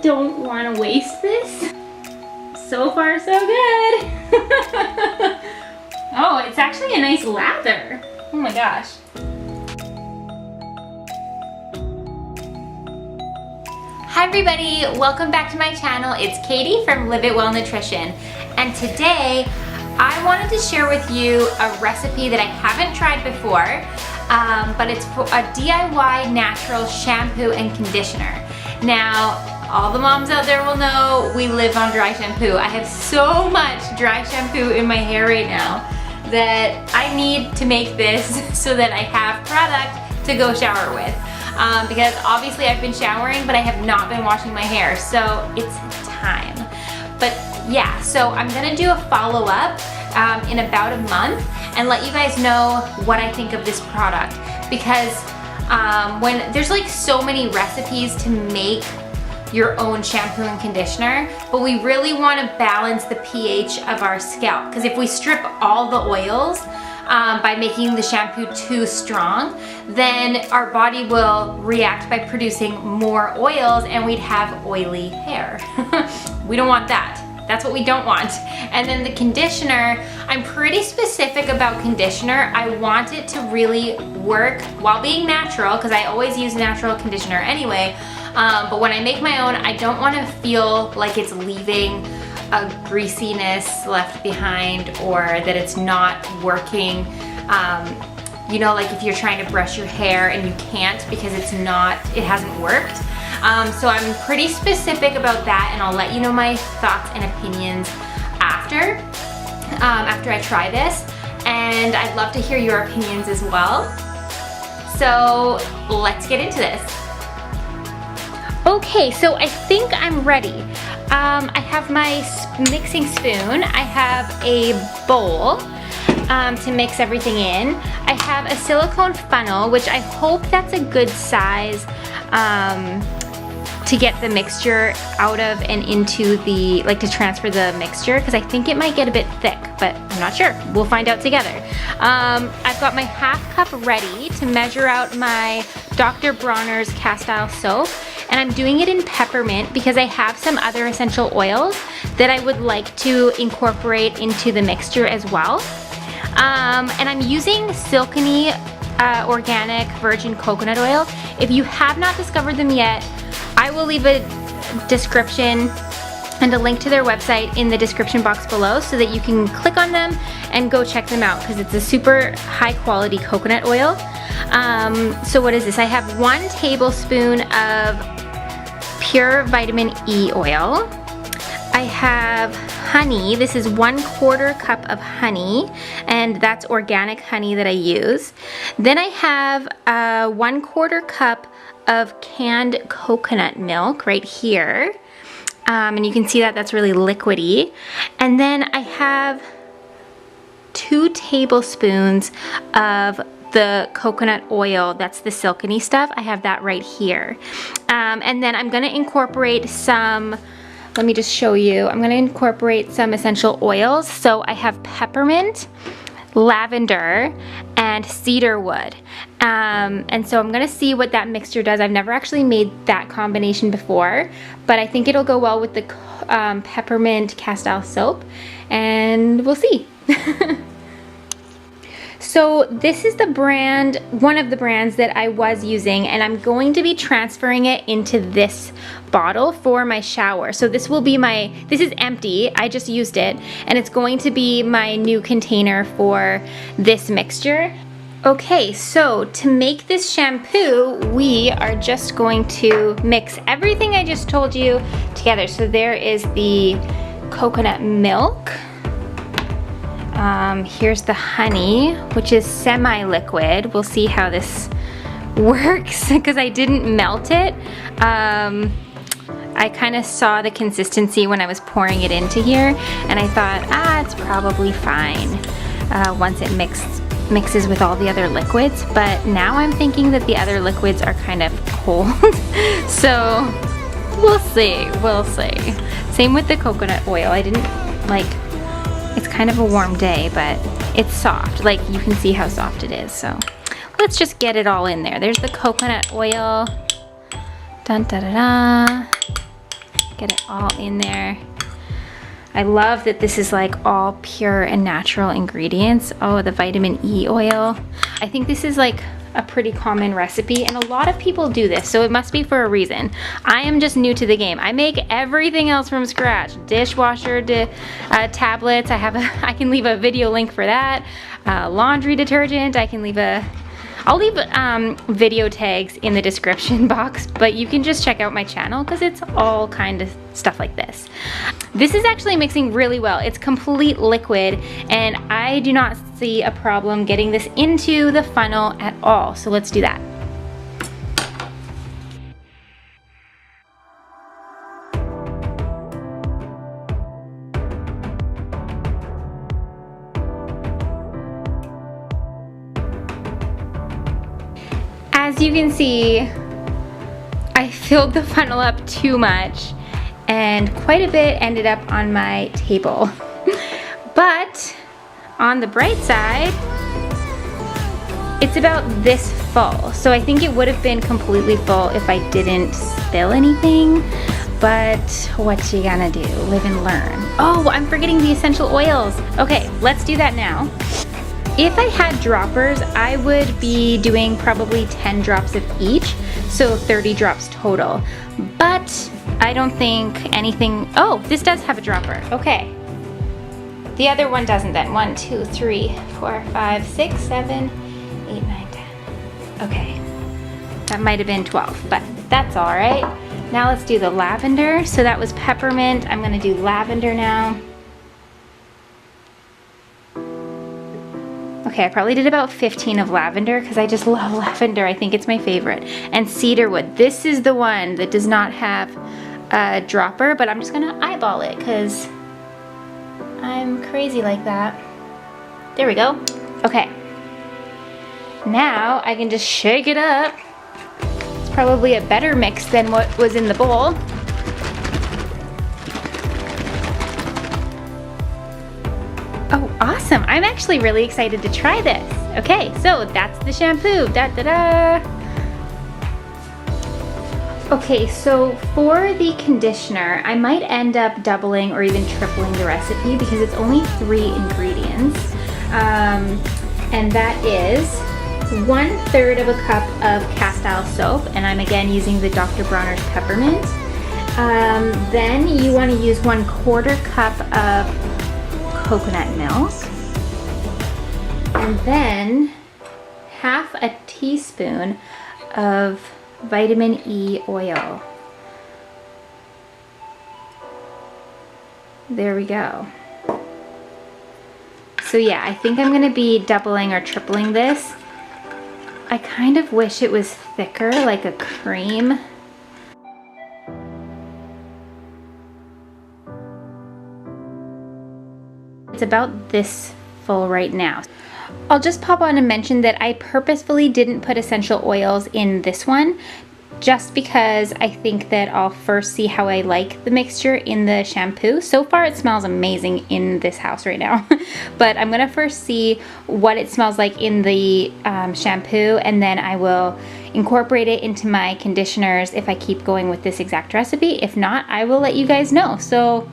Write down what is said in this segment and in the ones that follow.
don't want to waste this. So far, so good. Oh, it's actually a nice lather. Oh my gosh. Hi everybody, welcome back to my channel. It's Katie from Live It Well Nutrition. And today, I wanted to share with you a recipe that I haven't tried before, but it's for a DIY natural shampoo and conditioner. Now, all the moms out there will know we live on dry shampoo. I have so much dry shampoo in my hair right now that I need to make this so that I have product to go shower with. Because obviously I've been showering, but I have not been washing my hair, so it's time. But yeah, so I'm gonna do a follow-up in about a month and let you guys know what I think of this product. Because when there's like so many recipes to make your own shampoo and conditioner, but we really want to balance the pH of our scalp, because if we strip all the oils by making the shampoo too strong, then our body will react by producing more oils and we'd have oily hair. We don't want that. That's what we don't want. And then the conditioner, I'm pretty specific about conditioner. I want it to really work while being natural, because I always use natural conditioner anyway. But when I make my own, I don't want to feel like it's leaving a greasiness left behind, or that it's not working. You know, like if you're trying to brush your hair and you can't because it hasn't worked. So I'm pretty specific about that, and I'll let you know my thoughts and opinions after I try this. And I'd love to hear your opinions as well. So let's get into this. Okay, so I think I'm ready. I have my mixing spoon. I have a bowl to mix everything in. I have a silicone funnel, which I hope that's a good size to get the mixture out of and into the, like to transfer the mixture, because I think it might get a bit thick, but I'm not sure. We'll find out together. I've got my half cup ready to measure out my Dr. Bronner's CASTILE soap, and I'm doing it in peppermint because I have some other essential oils that I would like to incorporate into the mixture as well. And I'm using Silkeny organic virgin coconut oil. If you have not discovered them yet, I will leave a description and a link to their website in the description box below so that you can click on them and go check them out, because it's a super high quality coconut oil. So what is this? I have 1 tablespoon of pure vitamin E oil. I have honey. This is 1/4 cup of honey, and that's organic honey that I use. Then I have 1/4 cup of canned coconut milk right here. And you can see that that's really liquidy. And then I have 2 tablespoons of the coconut oil, that's the Silkeny stuff. I have that right here. And then I'm gonna incorporate some, let me just show you. I'm gonna incorporate some essential oils. So I have peppermint, lavender, and cedarwood. And so I'm gonna see what that mixture does. I've never actually made that combination before, but I think it'll go well with the peppermint CASTILE soap, and we'll see. So this is the brand, one of the brands that I was using, and I'm going to be transferring it into this bottle for my shower. So this will be this is empty, I just used it, and it's going to be my new container for this mixture. Okay, so to make this shampoo, we are just going to mix everything I just told you together. So there is the coconut milk. Here's the honey, which is semi-liquid. We'll see how this works because I didn't melt it. I kind of saw the consistency when I was pouring it into here, and I thought, it's probably fine once it mixes with all the other liquids. But now I'm thinking that the other liquids are kind of cold. So we'll see, we'll see. Same with the coconut oil. I didn't like, it's kind of a warm day, but it's soft. Like, you can see how soft it is. So let's just get it all in there. There's the coconut oil. Dun da da da. Get it all in there. I love that this is like all pure and natural ingredients. Oh, the vitamin E oil. I think this is like a pretty common recipe, and a lot of people do this, so it must be for a reason. I am just new to the game. I make everything else from scratch. Dishwasher tablets. I can leave a video link for that. Laundry detergent. I'll leave video tags in the description box, but you can just check out my channel because it's all kind of stuff like this. This is actually mixing really well. It's complete liquid, and I do not see a problem getting this into the funnel at all. So let's do that. As you can see, I filled the funnel up too much, and quite a bit ended up on my table. But on the bright side, it's about this full. So I think it would have been completely full if I didn't spill anything. But what you gonna do? Live and learn. Oh, I'm forgetting the essential oils. Okay, let's do that now. If I had droppers, I would be doing probably 10 drops of each, so 30 drops total. But I don't think anything, oh, this does have a dropper, okay. The other one doesn't then. 1, 2, 3, 4, 5, 6, 7, 8, 9, 10. Okay, that might have been 12, but that's all right. Now let's do the lavender. So that was peppermint. I'm gonna do lavender now. Okay, I probably did about 15 of lavender because I just love lavender. I think it's my favorite. And cedarwood. This is the one that does not have a dropper, but I'm just gonna eyeball it because I'm crazy like that. There we go. Okay. Now I can just shake it up. It's probably a better mix than what was in the bowl. Oh, awesome. I'm actually really excited to try this. Okay, so that's the shampoo. Da-da-da. Okay, so for the conditioner, I might end up doubling or even tripling the recipe because it's only 3 ingredients. And that is 1/3 of a cup of castile soap, and I'm again using the Dr.Bronner's Peppermint. Then you want to use 1/4 cup of coconut milk, and then 1/2 teaspoon of vitamin E oil. There we go. So yeah, I think I'm gonna be doubling or tripling this. I kind of wish it was thicker, like a cream. It's about this full right now. I'll just pop on and mention that I purposefully didn't put essential oils in this one just because I think that I'll first see how I like the mixture in the shampoo. So far it smells amazing in this house right now, but I'm gonna first see what it smells like in the shampoo, and then I will incorporate it into my conditioners if I keep going with this exact recipe. If not, I will let you guys know. So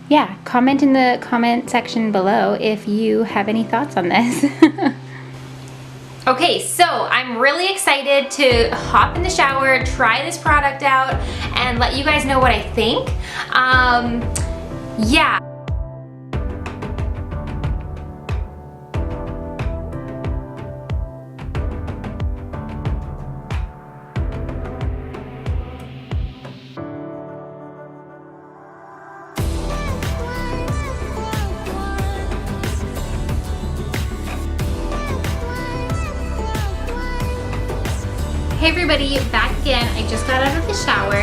yeah, comment in the comment section below if you have any thoughts on this. Okay, so I'm really excited to hop in the shower, try this product out, and let you guys know what I think. Yeah. Hey everybody, back again. I just got out of the shower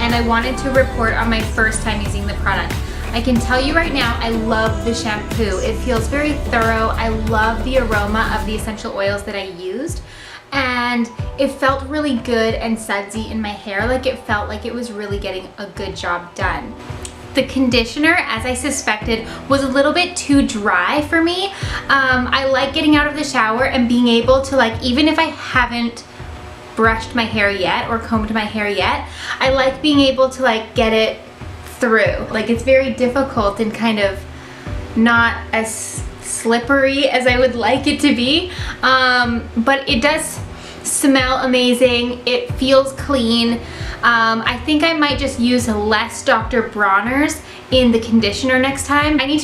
and I wanted to report on my first time using the product. I can tell you right now, I love the shampoo. It feels very thorough. I love the aroma of the essential oils that I used, and it felt really good and sudsy in my hair. Like it felt like it was really getting a good job done. The conditioner, as I suspected, was a little bit too dry for me. I like getting out of the shower and being able to, like, even if I haven't brushed my hair yet or combed my hair yet, I like being able to like get it through. Like, it's very difficult and kind of not as slippery as I would like it to be, but it does smell amazing. It feels clean. I think I might just use less Dr. Bronner's in the conditioner next time. I need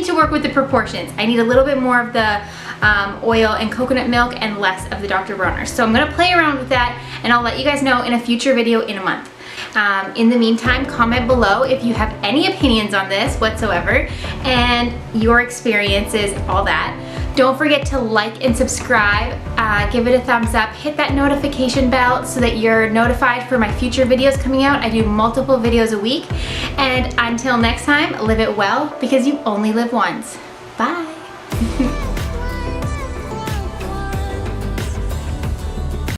to work with the proportions. I need a little bit more of the oil and coconut milk and less of the Dr. Bronner's. So I'm gonna play around with that, and I'll let you guys know in a future video in a month. In the meantime, comment below if you have any opinions on this whatsoever and your experiences, all that. Don't forget to like and subscribe, give it a thumbs up, hit that notification bell so that you're notified for my future videos coming out. I do multiple videos a week. And until next time, live it well, because you only live once.